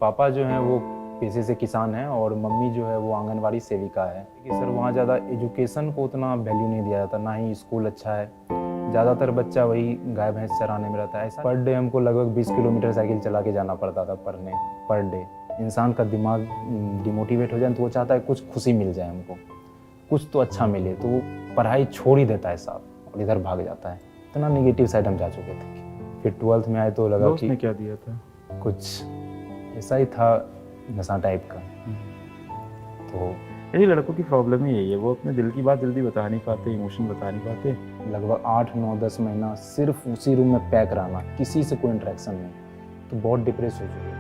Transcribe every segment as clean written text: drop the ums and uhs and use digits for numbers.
पापा जो हैं वो पेशे से किसान हैं और मम्मी जो है वो आंगनवाड़ी सेविका है कि सर वहाँ ज़्यादा एजुकेशन को उतना वैल्यू नहीं दिया जाता, ना ही स्कूल अच्छा है। ज़्यादातर बच्चा वही गाय भैंस चराने में रहता है। ऐसा पर डे हमको लगभग 20 किलोमीटर साइकिल चला के जाना पड़ता था पढ़ने। पर डे इंसान का दिमाग डिमोटिवेट हो जाए तो वो चाहता है कुछ खुशी मिल जाए हमको, कुछ तो अच्छा मिले, तो वो पढ़ाई छोड़ ही देता है साहब और इधर भाग जाता है। इतना निगेटिव साइड हम जा चुके थे। फिर 12th में आए तो लगा दोस्त कि ने क्या दिया था? कुछ ऐसा ही था, नशा टाइप का। तो यही लड़कों की प्रॉब्लम ही यही है, वो अपने दिल की बात जल्दी बता नहीं पाते, इमोशन बता नहीं पाते। लगभग 8 9 10 महीना सिर्फ उसी रूम में पैक रहना, किसी से कोई इंटरेक्शन नहीं, तो बहुत डिप्रेस हो चुके।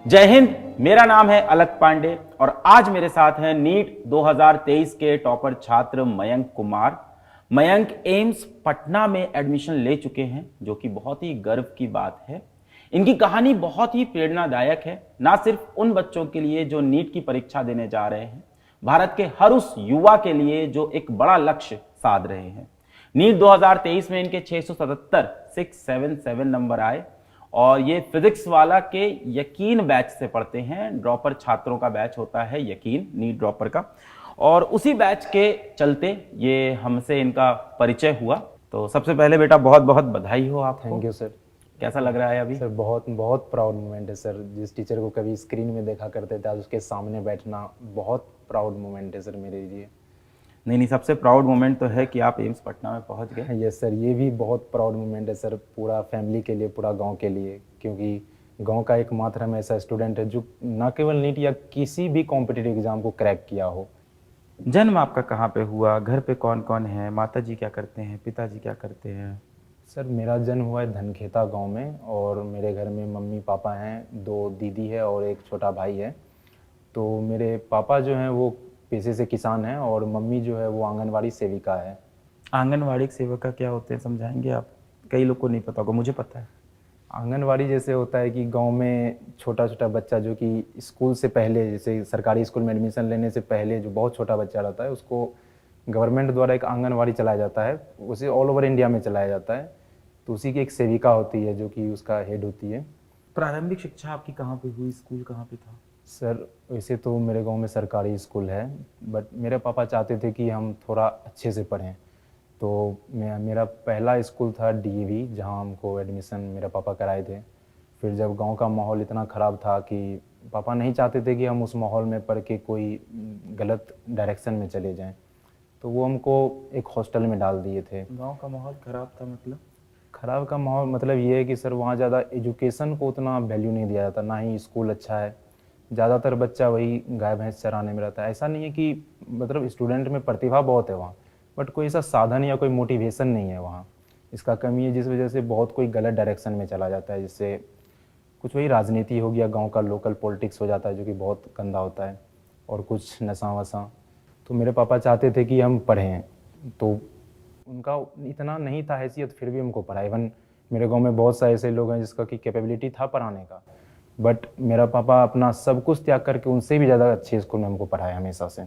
जय हिंद। मेरा नाम है अलक पांडे और आज मेरे साथ हैं नीट 2023 के टॉपर छात्र मयंक कुमार। मयंक एम्स पटना में एडमिशन ले चुके हैं, जो कि बहुत ही गर्व की बात है। इनकी कहानी बहुत ही प्रेरणादायक है, ना सिर्फ उन बच्चों के लिए जो नीट की परीक्षा देने जा रहे हैं, भारत के हर उस युवा के लिए जो एक बड़ा लक्ष्य साध रहे हैं। नीट 2023 में इनके 677 नंबर आए और ये फिजिक्स वाला के यकीन बैच से पढ़ते हैं। ड्रॉपर छात्रों का बैच होता है यकीन, नीट ड्रॉपर का, और उसी बैच के चलते ये हमसे इनका परिचय हुआ। तो सबसे पहले बेटा बहुत बहुत बधाई हो आपको। Thank you sir. कैसा लग रहा है अभी? सर बहुत बहुत प्राउड मोमेंट है सर। जिस टीचर को कभी स्क्रीन में देखा करते थे आज उसके सामने बैठना बहुत प्राउड मोमेंट है सर मेरे लिए। नहीं, सबसे प्राउड मोमेंट तो है कि आप एम्स पटना में पहुंच गए। यस सर, ये भी बहुत प्राउड मोमेंट है सर, पूरा फैमिली के लिए, पूरा गांव के लिए, क्योंकि गांव का एकमात्र हम ऐसा स्टूडेंट है जो न केवल नीट या किसी भी कॉम्पिटिटिव एग्जाम को क्रैक किया हो। जन्म आपका कहाँ पे हुआ? घर पे कौन कौन है? माता जी क्या करते हैं? पिताजी क्या करते हैं? सर मेरा जन्म हुआ है धनखेता गांव में और मेरे घर में मम्मी पापा हैं, 2 दीदी है और एक छोटा भाई है। तो मेरे पापा जो हैं वो पेशे से किसान हैं और मम्मी जो है वो आंगनवाड़ी सेविका है। आंगनवाड़ी सेविका क्या होते हैं, समझाएंगे आप? कई लोग को नहीं पता होगा, मुझे पता है। आंगनवाड़ी जैसे होता है कि गांव में छोटा छोटा बच्चा जो कि स्कूल से पहले, जैसे सरकारी स्कूल में एडमिशन लेने से पहले जो बहुत छोटा बच्चा रहता है उसको गवर्नमेंट द्वारा एक आंगनवाड़ी चलाया जाता है, उसे ऑल ओवर इंडिया में चलाया जाता है। तो उसी की एक सेविका होती है जो कि उसका हेड होती है। प्रारंभिक शिक्षा आपकी कहाँ पे हुई? स्कूल कहाँ पे था? सर वैसे तो मेरे गांव में सरकारी स्कूल है, बट मेरे पापा चाहते थे कि हम थोड़ा अच्छे से पढ़ें। तो मेरा पहला स्कूल था डीएवी, जहां हमको एडमिशन मेरा पापा कराए थे। फिर जब गांव का माहौल इतना ख़राब था कि पापा नहीं चाहते थे कि हम उस माहौल में पढ़ के कोई गलत डायरेक्शन में चले जाएं, तो वो हमको एक हॉस्टल में डाल दिए थे। गांव का माहौल खराब था मतलब? ख़राब का माहौल मतलब ये है कि सर वहाँ ज़्यादा एजुकेशन को उतना वैल्यू नहीं दिया जाता, ना ही स्कूल अच्छा है। ज़्यादातर बच्चा वही गाय भैंस चराने में रहता है। ऐसा नहीं है कि मतलब स्टूडेंट में प्रतिभा बहुत है वहाँ, बट कोई ऐसा साधन या कोई मोटिवेशन नहीं है वहाँ। इसका कमी है, जिस वजह से बहुत कोई गलत डायरेक्शन में चला जाता है, जिससे कुछ वही राजनीति हो गया, गांव का लोकल पॉलिटिक्स हो जाता है जो कि बहुत गंदा होता है, और कुछ नशा वशा। तो मेरे पापा चाहते थे कि हम पढ़ें, तो उनका इतना नहीं था हैसियत, फिर भी हमको पढ़ा। इवन मेरे गांव में बहुत सारे ऐसे लोग हैं जिसका कि कैपेबिलिटी था पढ़ाने का, बट मेरा पापा अपना सब कुछ त्याग करके उनसे भी ज़्यादा अच्छे स्कूल में हमको पढ़ाया हमेशा से।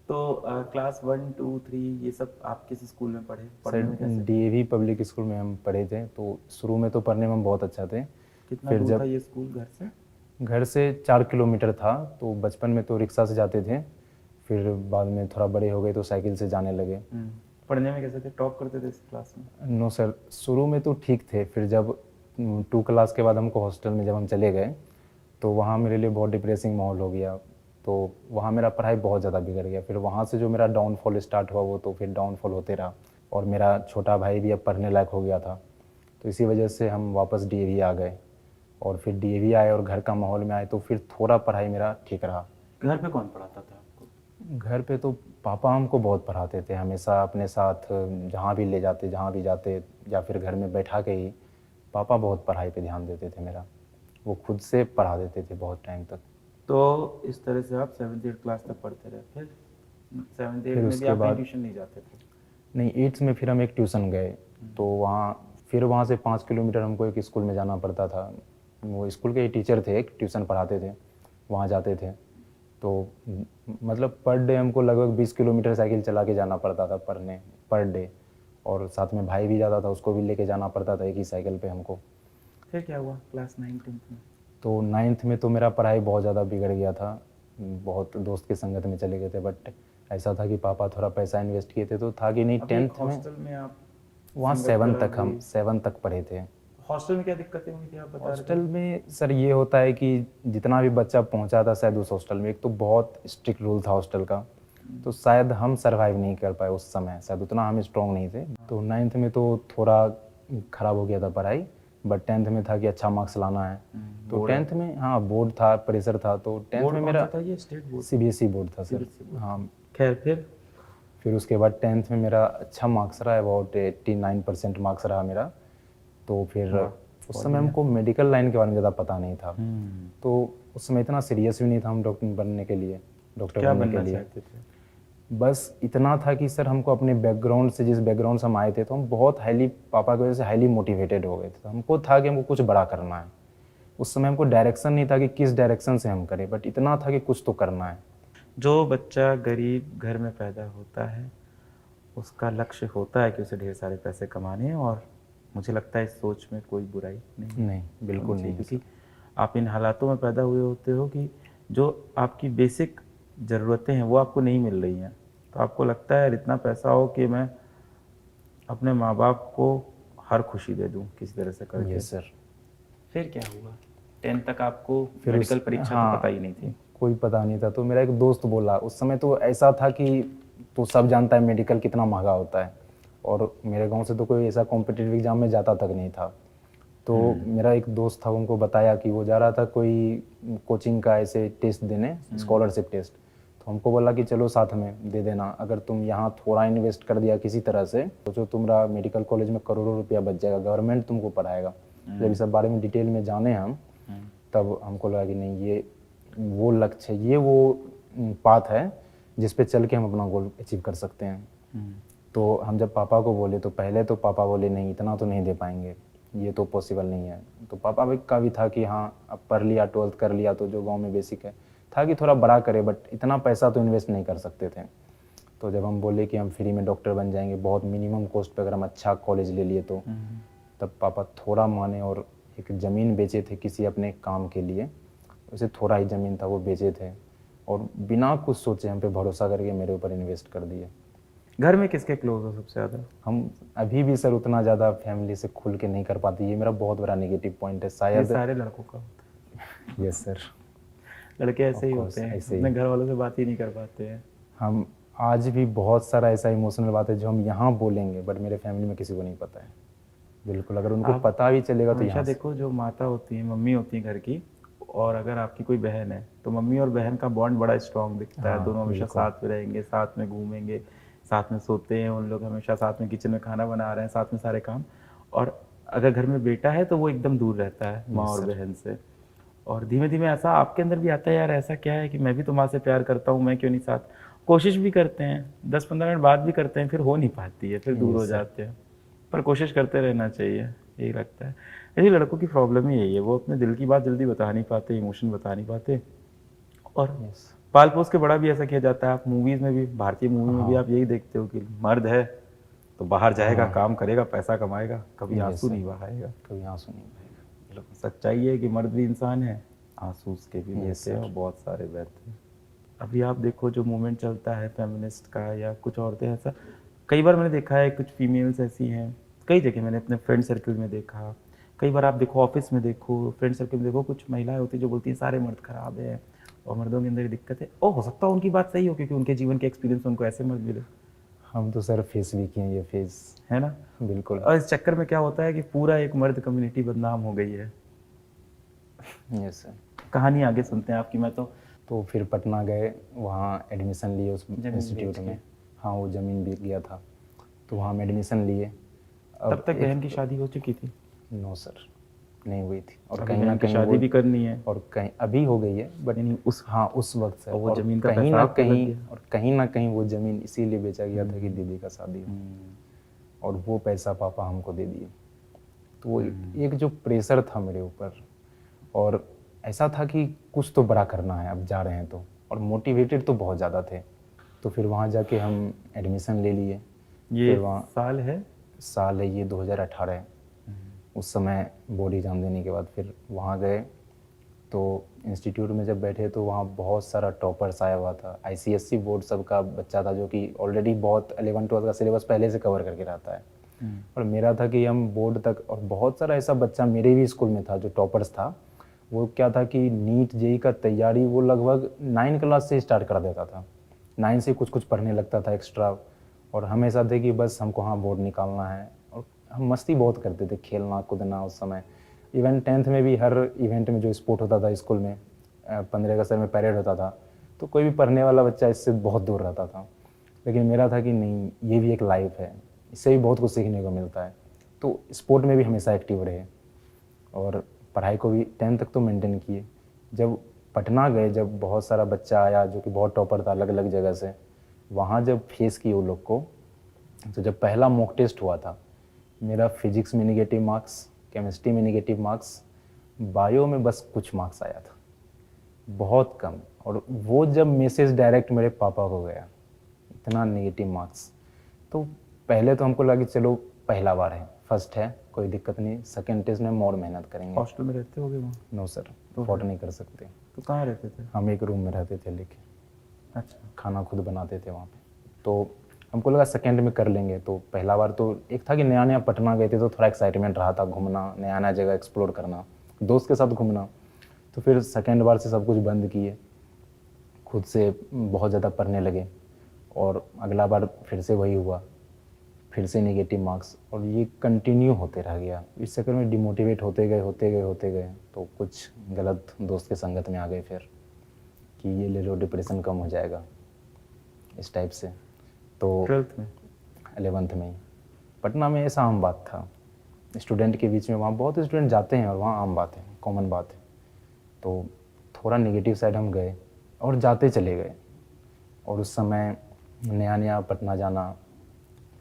तो क्लास 1 2 3 ये सब आप किस स्कूल में पढ़े? सर डीएवी पब्लिक स्कूल में हम पढ़े थे। तो शुरू में तो पढ़ने में हम बहुत अच्छा थे। कितना फिर दूर जब था ये स्कूल घर से? घर से 4 किलोमीटर था, तो बचपन में तो रिक्शा से जाते थे, फिर बाद में थोड़ा बड़े हो गए तो साइकिल से जाने लगे। पढ़ने में कैसे थे? टॉप करते थे इस क्लास में? नो सर, शुरू में तो ठीक थे। फिर जब 2 क्लास के बाद हमको हॉस्टल में जब हम चले गए तो वहाँ मेरे लिए बहुत डिप्रेसिंग माहौल हो गया। तो वहाँ मेरा पढ़ाई बहुत ज़्यादा बिगड़ गया। फिर वहाँ से जो मेरा डाउनफॉल स्टार्ट हुआ वो तो फिर डाउनफॉल होते रहा, और मेरा छोटा भाई भी अब पढ़ने लायक हो गया था। तो इसी वजह से हम वापस डीएवी आ गए, और फिर डीएवी आए और घर का माहौल में आए तो फिर थोड़ा पढ़ाई मेरा ठीक रहा। घर पे कौन पढ़ाता था आपको? घर पे तो पापा हमको बहुत पढ़ाते थे, हमेशा अपने साथ जहाँ भी ले जाते, जहाँ भी जाते, या फिर घर में बैठा के ही पापा बहुत पढ़ाई पे ध्यान देते थे मेरा। वो खुद से पढ़ा देते थे बहुत टाइम तक। तो इस तरह से आप 7th 8th क्लास तक पढ़ते रहे। फिर 7th 8th में भी उसके आप बाद ट्यूशन नहीं जाते थे? नहीं, 8th में फिर हम एक ट्यूशन गए, तो वहाँ से 5 किलोमीटर हमको एक स्कूल में जाना पड़ता था। वो स्कूल के टीचर थे, एक ट्यूशन पढ़ाते थे, वहाँ जाते थे। तो मतलब पर डे हमको लगभग 20 किलोमीटर साइकिल चला के जाना पड़ता था पढ़ने, पर डे। और साथ में भाई भी जाता था, उसको भी लेके जाना पड़ता था एक ही साइकिल पे हमको। फिर क्या हुआ क्लास 9-10 में? तो 9th में तो मेरा पढ़ाई बहुत ज़्यादा बिगड़ गया था, बहुत दोस्त की संगत में चले गए थे। बट ऐसा था कि पापा थोड़ा पैसा इन्वेस्ट किए थे, तो था कि नहीं 10th में हॉस्टल में आप वहाँ संगत 7 करा तक हम दी। 7 तक पढ़े थे। हॉस्टल में क्या दिक्कतें हुई थी आप बता रहे हॉस्टल में सर ये होता है कि जितना भी बच्चा पहुंचा था शायद उस हॉस्टल में, एक तो बहुत स्ट्रिक्ट रूल था हॉस्टल का, तो शायद हम सरवाइव नहीं कर पाए उस समय, शायद उतना हम स्ट्रॉन्ग नहीं थे। तो 9th में तो थोड़ा ख़राब हो गया था पढ़ाई, बट 10th में था कि अच्छा मार्क्स लाना है। तो 10th में हाँ बोर्ड था, प्रेशर था, तो 10th में मेरा था ये स्टेट बोर्ड? CBSE बोर्ड था सर। हाँ, खैर फिर उसके बाद 10th में मेरा अच्छा मार्क्स रहा, अबाउट 89% मार्क्स रहा मेरा। तो फिर उस समय हमको मेडिकल लाइन के बारे में ज़्यादा पता नहीं था, तो उस समय इतना सीरियस भी नहीं था हम डॉक्टर बनने के लिए, डॉक्टर क्या बनने के बनना लिए। चाहते थे? बस इतना था कि सर हमको अपने बैकग्राउंड से, जिस बैकग्राउंड से हम आए थे, तो हम बहुत हाईली, पापा की वजह से हाईली मोटिवेटेड हो गए थे। तो हमको था कि हमको कुछ बड़ा करना है। उस समय हमको डायरेक्शन नहीं था कि किस डायरेक्शन से हम करें, बट इतना था कि कुछ तो करना है। जो बच्चा गरीब घर में पैदा होता है उसका लक्ष्य होता है कि उसे ढेर सारे पैसे कमाने हैं, और मुझे लगता है इस सोच में कोई बुराई नहीं, बिल्कुल नहीं, क्योंकि आप इन हालातों में पैदा हुए होते हो कि जो आपकी बेसिक ज़रूरतें हैं वो आपको नहीं मिल रही हैं, तो आपको लगता है इतना पैसा हो कि मैं अपने माँ बाप को हर खुशी दे दूँ किसी तरह से करके। Yes sir. फिर क्या हुआ? 10 तक आपको फिर मेडिकल परीक्षा हाँ, तो पता ही नहीं थी? कोई पता नहीं था। तो मेरा एक दोस्त बोला, उस समय तो ऐसा था कि तो सब जानता है मेडिकल कितना महंगा होता है, और मेरे गांव से तो कोई ऐसा कॉम्पिटिटिव एग्जाम में जाता तक नहीं था। तो मेरा एक दोस्त था, उनको बताया कि वो जा रहा था कोई कोचिंग का ऐसे टेस्ट देने, स्कॉलरशिप टेस्ट। तो हमको बोला कि चलो साथ में दे देना, अगर तुम यहाँ थोड़ा इन्वेस्ट कर दिया किसी तरह से तो जो तुम्हारा मेडिकल कॉलेज में करोड़ों रुपया बच जाएगा, गवर्नमेंट तुमको पढ़ाएगा। जब इस सब बारे में डिटेल में जाने हम, तब हमको लगा कि नहीं, ये वो लक्ष्य है, ये वो पाथ है जिस पे चल के हम अपना गोल अचीव कर सकते हैं। तो हम जब पापा को बोले, तो पहले तो पापा बोले नहीं, इतना तो नहीं दे पाएंगे, ये तो पॉसिबल नहीं है। तो पापा का भी था कि हाँ अब पढ़ लिया, 12th कर लिया, तो जो गांव में बेसिक है था कि थोड़ा बड़ा करे, बट इतना पैसा तो इन्वेस्ट नहीं कर सकते थे। तो जब हम बोले कि हम फ्री में डॉक्टर बन जाएंगे बहुत मिनिमम कॉस्ट पे, अगर हम अच्छा कॉलेज ले लिए, तो तब पापा थोड़ा माने और एक ज़मीन बेचे थे किसी अपने काम के लिए। वैसे थोड़ा ही ज़मीन था, वो बेचे थे, और बिना कुछ सोचे हम पे भरोसा करके मेरे ऊपर इन्वेस्ट कर दिए। घर में किसके क्लोज हो सबसे ज़्यादा? हम अभी भी सर उतना ज़्यादा फैमिली से खुल के नहीं कर पाते, ये मेरा बहुत बड़ा नेगेटिव पॉइंट है ये शायद। सारे लड़कों का होता है। Yes sir. लड़के ऐसे ही Of course, होते हैं, ऐसे ही। अपने घर वालों से बात ही नहीं कर पाते हैं। हम आज भी बहुत सारा ऐसा इमोशनल बात है जो हम यहाँ बोलेंगे, बट मेरे फैमिली में किसी को नहीं पता है। बिल्कुल, अगर उनको आप पता भी चलेगा तो हमेशा यहाँ देखो, जो माता होती है, मम्मी होती है घर की, और अगर आपकी कोई बहन है तो मम्मी और बहन का बॉन्ड बड़ा स्ट्रांग दिखता है। हाँ, दोनों हमेशा बिल्कुल। साथ में रहेंगे, साथ में घूमेंगे, साथ में सोते हैं, उन लोग हमेशा साथ में किचन में खाना बना रहे हैं, साथ में सारे काम। और अगर घर में बेटा है तो वो एकदम दूर रहता है माँ और बहन से। और धीमे धीमे ऐसा आपके अंदर भी आता है, यार ऐसा क्या है कि मैं भी तो माँ से प्यार करता हूँ, मैं क्यों नहीं साथ। कोशिश भी करते हैं, 10-15 मिनट बाद भी करते हैं, फिर हो नहीं पाती है, फिर दूर हो जाते हैं। पर कोशिश करते रहना चाहिए, यही लगता है। यही लड़कों की प्रॉब्लम ही यही है, वो अपने दिल की बात जल्दी बता नहीं पाते, इमोशन बता नहीं पाते, और पाल पोस के बड़ा भी ऐसा किया जाता है। आप मूवीज में भी, भारतीय मूवी में भी आप यही देखते हो कि मर्द है तो बाहर जाएगा, काम करेगा, पैसा कमाएगा, कभी आंसू नहीं बहाएगा। कभी आंसू नहीं बहेगा। सच्चाई है कि मर्द भी इंसान है, आंसू उसके भी बहते हैं और बहुत सारे बहते हैं। अभी आप देखो जो मूवमेंट चलता है फेमिनिस्ट का, या कुछ औरतें ऐसा, कई बार मैंने देखा है कुछ फीमेल्स ऐसी हैं, कई जगह मैंने अपने फ्रेंड सर्कल में देखा, कई बार आप देखो ऑफिस में देखो, फ्रेंड सर्कल में देखो, कुछ महिलाएं होती हैं जो बोलती हैं सारे मर्द खराब है और मर्दों के अंदर ये दिक्कत है। हो सकता है उनकी बात सही हो, क्योंकि उनके जीवन के एक्सपीरियंस उनको ऐसे मर्द मिले, हम तो सर फेस भी किए ये फेस, है ना। बिल्कुल। और इस चक्कर में क्या होता है कि पूरा एक मर्द कम्युनिटी बदनाम हो गई है। Yes sir. कहानी आगे सुनते हैं आपकी। मैं तो फिर पटना गए, वहाँ एडमिशन लिए उस इंस्टीट्यूट में। हाँ, वो ज़मीन बिक गया था, तो वहाँ हम एडमिशन लिए। तब तक बहन की शादी हो चुकी थी? नो सर, नहीं हुई थी। और अभी कहीं ना बहन की कहीं शादी भी करनी है, और कहीं अभी हो गई है, बट यानी उस हाँ उस वक्त से। और वो ज़मीन का कहीं पैसा ना आप पे लग कहीं गया। और कहीं ना कहीं वो ज़मीन इसीलिए बेचा गया था कि दीदी का शादी हो, और वो पैसा पापा हमको दे दिए। तो वो एक जो प्रेशर था मेरे ऊपर, और ऐसा था कि कुछ तो बड़ा करना है, अब जा रहे हैं तो, और मोटिवेटेड तो बहुत ज़्यादा थे। तो फिर वहाँ जाके हम एडमिशन ले लिए। ये फिर वहाँ साल है साल है ये 2018, उस समय बोर्ड एग्ज़ाम देने के बाद फिर वहाँ गए। तो इंस्टीट्यूट में जब बैठे तो वहाँ बहुत सारा टॉपर्स आया हुआ था। आईसीएसई बोर्ड सबका बच्चा था जो कि ऑलरेडी बहुत 11-12 का सिलेबस पहले से कवर करके रहता है। और मेरा था कि हम बोर्ड तक, और बहुत सारा ऐसा बच्चा मेरे भी स्कूल में था जो टॉपर्स था। वो क्या था कि नीट जेई का तैयारी वो लगभग 9 क्लास से स्टार्ट कर देता था, 9 से कुछ कुछ पढ़ने लगता था एक्स्ट्रा। और हमेशा थे कि बस हमको हाँ बोर्ड निकालना है। और हम मस्ती बहुत करते थे, खेलना कूदना उस समय। इवन 10th में भी हर इवेंट में जो स्पोर्ट होता था स्कूल में, 15 अगस्त में परेड होता था, तो कोई भी पढ़ने वाला बच्चा इससे बहुत दूर रहता था। लेकिन मेरा था कि नहीं, ये भी एक लाइफ है, इससे भी बहुत कुछ सीखने को मिलता है। तो स्पोर्ट में भी हमेशा एक्टिव रहे और पढ़ाई को भी 10th तक तो मेंटेन किए। जब पटना गए, जब बहुत सारा बच्चा आया जो कि बहुत टॉपर था अलग अलग जगह से, वहाँ जब फेस किए वो लोग को, तो जब पहला मॉक टेस्ट हुआ था, मेरा फिजिक्स में निगेटिव मार्क्स, केमिस्ट्री में निगेटिव मार्क्स, बायो में बस कुछ मार्क्स आया था, बहुत कम। और वो जब मैसेज डायरेक्ट मेरे पापा को गया, इतना निगेटिव मार्क्स, तो पहले तो हमको लगा कि चलो पहला बार है, फर्स्ट है, कोई दिक्कत नहीं, सेकंड टेस्ट में और मेहनत करेंगे। हॉस्टल में रहते होगे वहाँ? नो सर, अफोर्ड नहीं कर सकते। तो कहाँ रहते थे? हम एक रूम में रहते थे लेके, अच्छा। खाना खुद बनाते थे वहाँ पे। तो हमको लगा सेकंड में कर लेंगे। तो पहला बार तो एक था कि नया नया पटना गए थे तो थोड़ा एक्साइटमेंट रहा था, घूमना, नया नया जगह एक्सप्लोर करना, दोस्त के साथ घूमना। तो फिर सेकंड बार से सब कुछ बंद किए, खुद से बहुत ज़्यादा पढ़ने लगे। और अगला बार फिर से वही हुआ, फिर से नेगेटिव मार्क्स, और ये कंटिन्यू होते रह गया। इस चक्कर में डिमोटिवेट होते गए। तो कुछ गलत दोस्त के संगत में आ गए फिर कि ये ले लो डिप्रेशन कम हो जाएगा, इस टाइप से। तो 12th में? 11th में ही पटना में ऐसा आम बात था स्टूडेंट के बीच में, वहाँ बहुत स्टूडेंट जाते हैं और वहाँ आम बात है, कॉमन बात है। तो थोड़ा नेगेटिव साइड हम गए और जाते चले गए। और उस समय नया नया पटना जाना,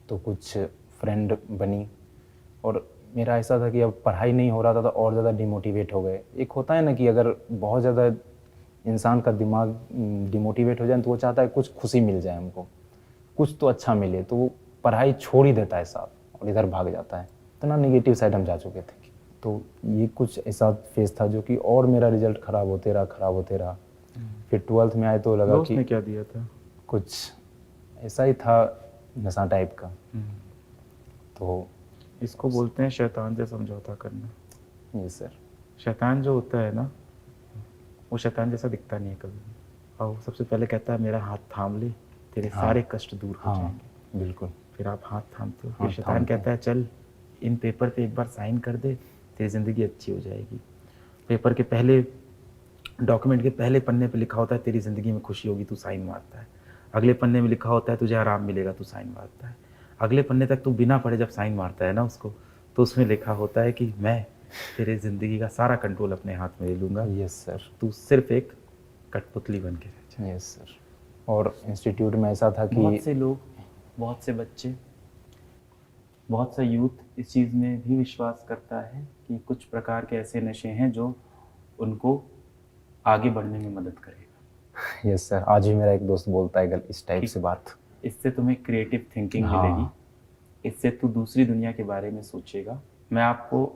तो कुछ फ्रेंड बनी। और मेरा ऐसा था कि अब पढ़ाई नहीं हो रहा था तो और ज़्यादा डिमोटिवेट हो गए। एक होता है ना कि अगर बहुत ज़्यादा इंसान का दिमाग डिमोटिवेट हो जाए तो वो चाहता है कुछ खुशी मिल जाए हमको, कुछ तो अच्छा मिले, तो वो पढ़ाई छोड़ ही देता है साथ और इधर भाग जाता है। इतना नेगेटिव साइड हम जा चुके थे। तो ये कुछ ऐसा फेज था जो कि और मेरा रिजल्ट ख़राब होते रहा। फिर 12th में आए तो लगा दोस्त कि ने क्या दिया था? कुछ ऐसा ही था, नशा टाइप का। तो इसको बोलते हैं शैतान से समझौता करना। ये सर, शैतान जो होता है ना, वो शैतान जैसा दिखता नहीं है कभी। और वो सबसे पहले कहता है मेरा हाथ थाम ले, तेरे सारे कष्ट दूर हो हाँ जाएंगे। बिल्कुल। फिर आप हाथ थामते हो, हाथ फिर शैतान थामते कहता है चल इन पेपर पे एक बार साइन कर दे, तेरी ज़िंदगी अच्छी हो जाएगी। पेपर के पहले, डॉक्यूमेंट के पहले पन्ने पे लिखा होता है तेरी ज़िंदगी में खुशी होगी, तू साइन मारता है। अगले पन्ने में लिखा होता है तुझे आराम मिलेगा, तू साइन मारता है। अगले पन्ने तक तू बिना पढ़े जब साइन मारता है ना उसको, तो उसमें लिखा होता है कि मैं तेरे ज़िंदगी का सारा कंट्रोल अपने हाथ में ले लूँगा, यस सर, तू सिर्फ एक कठपुतली बन के रह जा। Yes sir. और इंस्टीट्यूट में ऐसा था कि बहुत से लोग, बहुत से बच्चे, बहुत सा यूथ इस चीज़ में भी विश्वास करता है कि कुछ प्रकार के ऐसे नशे हैं जो उनको आगे बढ़ने में मदद करेगा। यस सर, आज भी मेरा एक दोस्त बोलता है इस टाइप से बात। इससे तुम्हें क्रिएटिव थिंकिंग हाँ। मिलेगी, इससे तू दूसरी दुनिया के बारे में सोचेगा। मैं आपको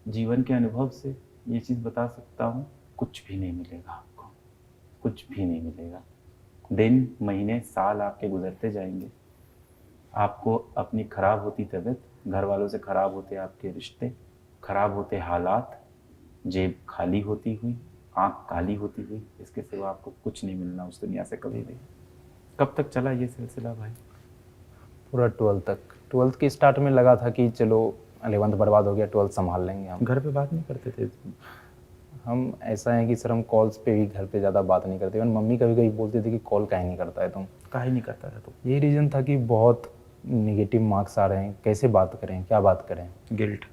जीवन के अनुभव से ये चीज़ बता सकता हूँ, कुछ भी नहीं मिलेगा आपको, कुछ भी नहीं मिलेगा। दिन, महीने, साल आपके गुजरते जाएंगे, आपको अपनी ख़राब होती तबीयत, घर वालों से ख़राब होते आपके रिश्ते, ख़राब होते हालात, जेब खाली होती हुई, आँख काली होती हुई, इसके सिवा आपको कुछ नहीं मिलना उस दुनिया से कभी भी। कब तक चला ये सिलसिला भाई? पूरा 12th तक। 12th के स्टार्ट में लगा था कि चलो 11th बर्बाद हो गया, 12th संभाल लेंगे हम। घर पे बात नहीं करते थे? हम ऐसा है कि सर हम कॉल्स पे भी घर पे ज़्यादा बात नहीं करते। मम्मी कभी कभी बोलती थी कि कॉल काहे नहीं करता है तुम। काहे नहीं करता था तो? यही रीज़न था कि बहुत नेगेटिव मार्क्स आ रहे हैं, कैसे बात करें, क्या बात करें, गिल्ट।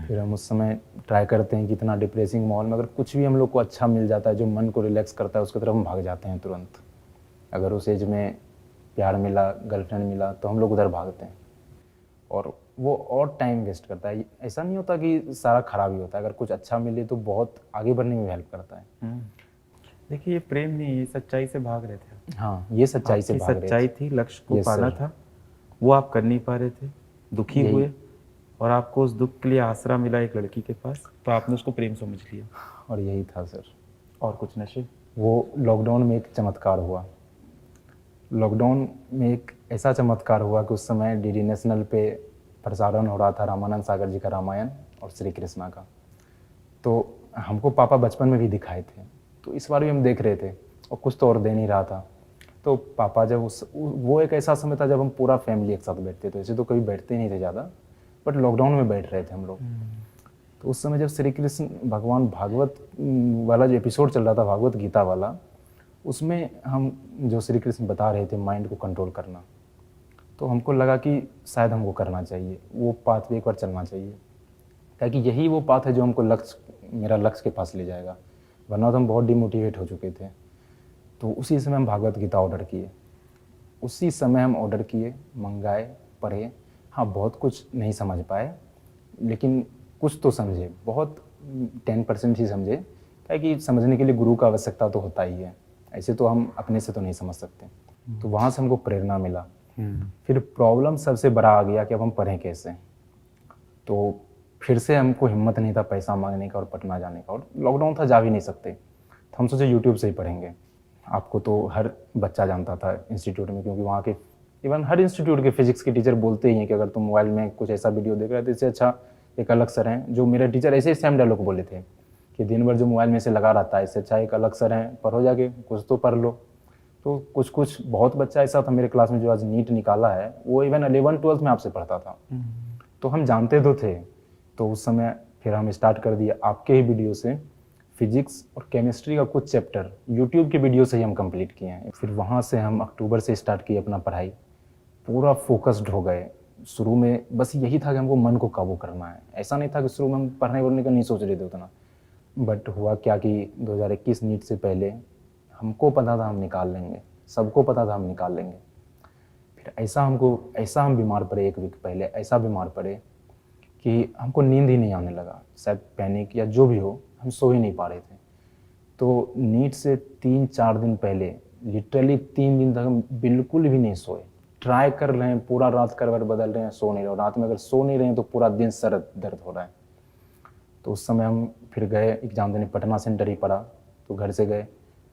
फिर हम उस समय ट्राई करते हैं कि इतना डिप्रेसिंग माहौल में अगर कुछ भी हम लोग को अच्छा मिल जाता है जो मन को रिलैक्स करता है, उसकी तरफ हम भाग जाते हैं तुरंत। अगर उस एज में प्यार मिला, गर्लफ्रेंड मिला, तो हम लोग उधर भागते हैं और वो और टाइम वेस्ट करता है। ऐसा नहीं होता कि सारा खराब ही होता है, अगर कुछ अच्छा मिले तो बहुत आगे बढ़ने में हेल्प करता है। देखिए, ये प्रेम नहीं, ये सच्चाई से भाग रहे थे। हाँ, ये सच्चाई से आपकी भाग रहे सच्चाई थे। थी, लक्ष्य को Yes, पाना sir. था, वो आप कर नहीं पा रहे थे, दुखी यही। हुए, और आपको उस दुख के लिए आसरा मिला एक लड़की के पास, तो आपने उसको प्रेम समझ लिया। और यही था सर। और कुछ नशे? वो लॉकडाउन में एक चमत्कार हुआ। लॉकडाउन में एक ऐसा चमत्कार हुआ कि उस समय डीडी नेशनल पे प्रसारण हो रहा था रामानंद सागर जी का रामायण और श्री कृष्णा का। तो हमको पापा बचपन में भी दिखाए थे, तो इस बार भी हम देख रहे थे और कुछ तो और दे नहीं रहा था। तो पापा जब वो एक ऐसा समय था जब हम पूरा फैमिली एक साथ बैठते थे। वैसे तो कभी बैठते नहीं थे ज़्यादा, बट लॉकडाउन में बैठ रहे थे हम लोग। तो उस समय जब श्री कृष्ण भगवान भागवत वाला जो एपिसोड चल रहा था, भागवत गीता वाला, उसमें हम जो श्री कृष्ण बता रहे थे माइंड को कंट्रोल करना, तो हमको लगा कि शायद हमको करना चाहिए, वो पाथ पे एक बार चलना चाहिए, ताकि यही वो पाथ है जो हमको मेरा लक्ष्य के पास ले जाएगा। वरना तो हम बहुत डिमोटिवेट हो चुके थे। तो उसी समय हम भागवत गीता ऑर्डर किए, उसी समय हम ऑर्डर किए, मंगाए, पढ़े। हाँ, बहुत कुछ नहीं समझ पाए, लेकिन कुछ तो समझे, बहुत 10% ही समझे, ताकि समझने के लिए गुरु का आवश्यकता तो होता ही है। ऐसे तो हम अपने से तो नहीं समझ सकते। तो वहाँ से हमको प्रेरणा मिला। फिर प्रॉब्लम सबसे बड़ा आ गया कि अब हम पढ़ें कैसे। तो फिर से हमको हिम्मत नहीं था पैसा मांगने का और पटना जाने का, और लॉकडाउन था, जा भी नहीं सकते। तो हम सोचे यूट्यूब से ही पढ़ेंगे। आपको तो हर बच्चा जानता था इंस्टीट्यूट में, क्योंकि वहाँ के इवन हर इंस्टीट्यूट के फिजिक्स के टीचर बोलते ही हैं कि अगर तुम मोबाइल में कुछ ऐसा वीडियो देख रहे हो तो इससे अच्छा एक अलग सर हैं। जो मेरे टीचर ऐसे ही सेम डायलॉग बोले थे कि दिन भर जो मोबाइल में से लगा रहता है, इससे अच्छा एक अलग सर हैं, पढ़ो जाके, कुछ तो पढ़ लो। तो कुछ बहुत बच्चा ऐसा था मेरे क्लास में जो आज नीट निकाला है, वो इवन 11-12 में आपसे पढ़ता था। तो हम जानते तो थे। तो उस समय फिर हम स्टार्ट कर दिया आपके ही वीडियो से, फिजिक्स और केमिस्ट्री का कुछ चैप्टर यूट्यूब के वीडियो से ही हम कंप्लीट किए हैं। फिर वहाँ से हम अक्टूबर से स्टार्ट किए अपना पढ़ाई, पूरा फोकस्ड हो गए। शुरू में बस यही था कि हमको मन को काबू करना है। ऐसा नहीं था कि शुरू में हम पढ़ने वढ़ने का नहीं सोच रहे थे उतना, बट हुआ क्या कि 2021 नीट से पहले हमको पता था हम निकाल लेंगे, सबको पता था हम निकाल लेंगे। फिर ऐसा हम बीमार पड़े, 1 वीक पहले ऐसा बीमार पड़े कि हमको नींद ही नहीं आने लगा, शायद पैनिक या जो भी हो, हम सो ही नहीं पा रहे थे। तो नीट से 3-4 दिन पहले लिटरली 3 दिन तक हम बिल्कुल भी नहीं सोए। ट्राई कर रहे हैं, पूरा रात करवट बदल रहे हैं, सो नहीं रहे। रात में अगर सो नहीं रहे हैं तो पूरा दिन सर दर्द हो रहा है। तो उस समय हम फिर गए एग्ज़ाम देने, पटना सेंटर ही पड़ा। तो घर से गए,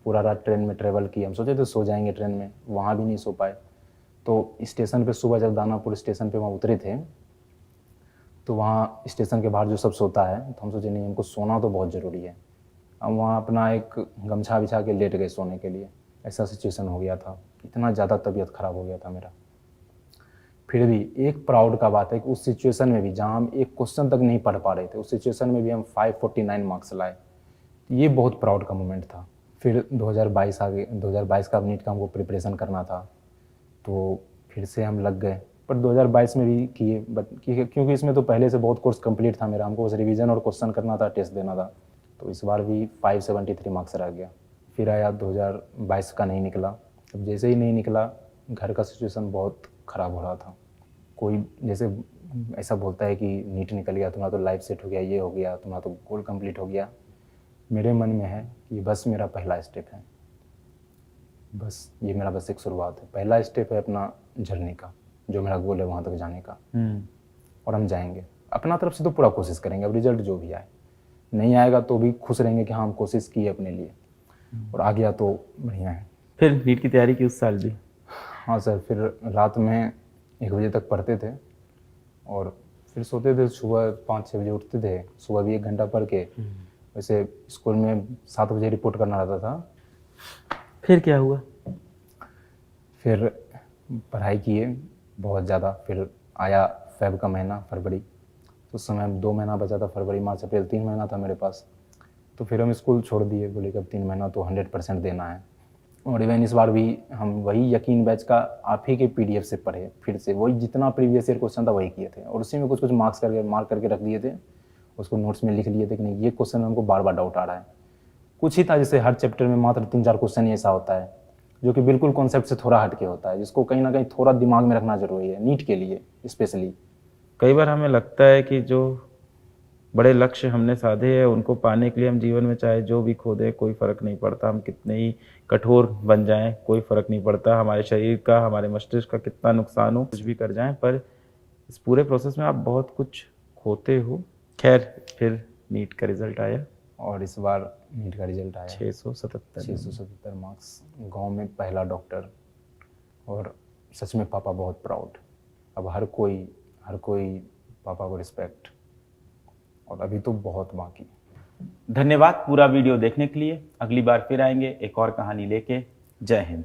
पूरा रात ट्रेन में ट्रेवल किया। हम सोचे थे सो जाएंगे ट्रेन में, वहाँ भी नहीं सो पाए। तो स्टेशन पे सुबह जब दानापुर स्टेशन पे वहाँ उतरे थे, तो वहाँ स्टेशन के बाहर जो सब सोता है, तो हम सोचे नहीं, हमको सोना तो बहुत ज़रूरी है। हम वहाँ अपना एक गमछा बिछा के लेट गए सोने के लिए। ऐसा सिचुएशन हो गया था, इतना ज़्यादा तबीयत ख़राब हो गया था मेरा। फिर भी एक प्राउड का बात है कि उस सिचुएशन में भी, जहाँ हम एक क्वेश्चन तक नहीं पढ़ पा रहे थे, उस सिचुएशन में भी हम 549 मार्क्स लाए। ये बहुत प्राउड का मोमेंट था। फिर 2022 आ गए। 2022 का नीट का हमको प्रिपरेशन करना था, तो फिर से हम लग गए। पर 2022 में भी किए, बट क्योंकि इसमें तो पहले से बहुत कोर्स कंप्लीट था मेरा, हमको बस रिवीजन और क्वेश्चन करना था, टेस्ट देना था। तो इस बार भी 573 मार्क्स रह गया। फिर आया 2022 का, नहीं निकला। अब जैसे ही नहीं निकला, घर का सिचुएशन बहुत ख़राब हो रहा था। कोई जैसे ऐसा बोलता है कि नीट निकल गया, तुम्हारा तो लाइफ सेट हो गया, ये हो गया, तुम्हारा तो गोल कंप्लीट हो गया। मेरे मन में है कि बस मेरा पहला स्टेप है, बस ये मेरा बस एक शुरुआत है, पहला स्टेप है अपना जर्नी का, जो मेरा गोल है वहाँ तक जाने का। और हम जाएंगे, अपना तरफ से तो पूरा कोशिश करेंगे। अब रिजल्ट जो भी आए, नहीं आएगा तो भी खुश रहेंगे कि हाँ हम कोशिश की है अपने लिए, और आ गया तो बढ़िया है। फिर नीट की तैयारी की उस साल भी? हाँ सर, फिर रात में 1 बजे तक पढ़ते थे और फिर सोते थे। सुबह 5-6 बजे उठते थे, सुबह भी 1 घंटा पढ़ के। वैसे स्कूल में 7 बजे रिपोर्ट करना रहता था। फिर क्या हुआ? फिर पढ़ाई किए बहुत ज़्यादा। फिर आया फेब का महीना, फरवरी। तो उस समय 2 महीना बचा था, फरवरी, मार्च, अप्रैल, 3 महीना था मेरे पास। तो फिर हम स्कूल छोड़ दिए, बोले कि अब 3 महीना तो 100% देना है। और इवन इस बार भी हम वही यकीन बैच का आप ही के PDF से पढ़े, फिर से वही जितना प्रीवियस ईयर क्वेश्चन था वही किए थे, और उसी में कुछ मार्क करके रख दिए थे। उसको नोट्स में लिख लिए थे कि नहीं ये क्वेश्चन में हमको बार बार डाउट आ रहा है। कुछ ही था, जैसे हर चैप्टर में मात्र 3-4 क्वेश्चन ही ऐसा होता है जो कि बिल्कुल कॉन्सेप्ट से थोड़ा हट के होता है, जिसको कहीं ना कहीं थोड़ा दिमाग में रखना जरूरी है नीट के लिए स्पेशली। कई बार हमें लगता है कि जो बड़े लक्ष्य हमने साधे हैं, उनको पाने के लिए हम जीवन में चाहे जो भी खो दें कोई फ़र्क नहीं पड़ता, हम कितने ही कठोर बन जाएं कोई फ़र्क नहीं पड़ता, हमारे शरीर का हमारे मस्तिष्क का कितना नुकसान हो, कुछ भी कर जाएं, पर इस पूरे प्रोसेस में आप बहुत कुछ खोते हो। खैर फिर नीट का रिजल्ट आया, और इस बार नीट का रिजल्ट आया 677 मार्क्स, गांव में पहला डॉक्टर, और सच में पापा बहुत प्राउड। अब हर कोई पापा को रिस्पेक्ट, और अभी तो बहुत बाकी। धन्यवाद पूरा वीडियो देखने के लिए। अगली बार फिर आएंगे एक और कहानी लेके। जय हिंद।